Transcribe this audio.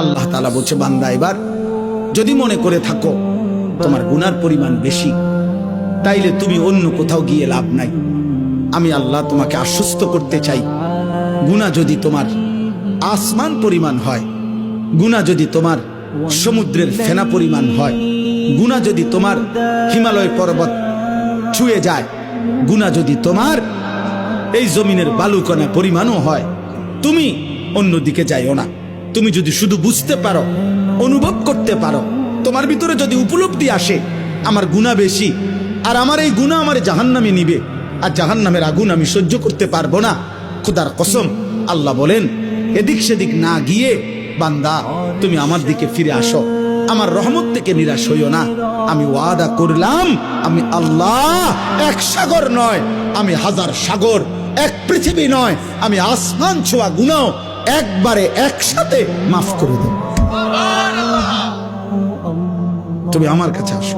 আল্লাহ তাআলা বলছে, বান্দা এবার যদি মনে করে থাকো তোমার গুনার পরিমাণ বেশি, তাইলে তুমি অন্য কোথাও গিয়ে লাভ নাই। আমি আল্লাহ তোমাকে আশ্বস্ত করতে চাই, গুনাহ যদি তোমার আসমান পরিমাণ হয়, গুনাহ যদি তোমার সমুদ্রের ফেনা পরিমাণ হয়, গুনাহ যদি তোমার হিমালয় পর্বত ছুঁয়ে যায়, গুনাহ যদি তোমার এই জমিনের বালুকণা পরিমাণও হয়, তুমি অন্যদিকে যাইও না। তুমি যদি শুধু বুঝতে পারো, অনুভব করতে পারো, তোমার ভিতরে যদি উপলব্ধি আসে আমার গুনাহ বেশি, আর আমার এই গুনাহ আমার জাহান্নামে নিবে, আর জাহান্নামের আগুন আমি সহ্য করতে পারবো না, খোদার কসম আল্লাহ বলেন এদিক সেদিক না গিয়ে বান্দা তুমি আমার দিকে ফিরে আসো, আমার রহমত থেকে নিরাশ হইও না। আমি ওয়াদা করলাম, আমি আল্লাহ এক সাগর নয়, আমি হাজার সাগর, এক পৃথিবী নয়, আমি আসমান ছোঁয়া গুনাহ একবারে একসাথে মাফ করে দেব। তুমি আমার কাছে আসো।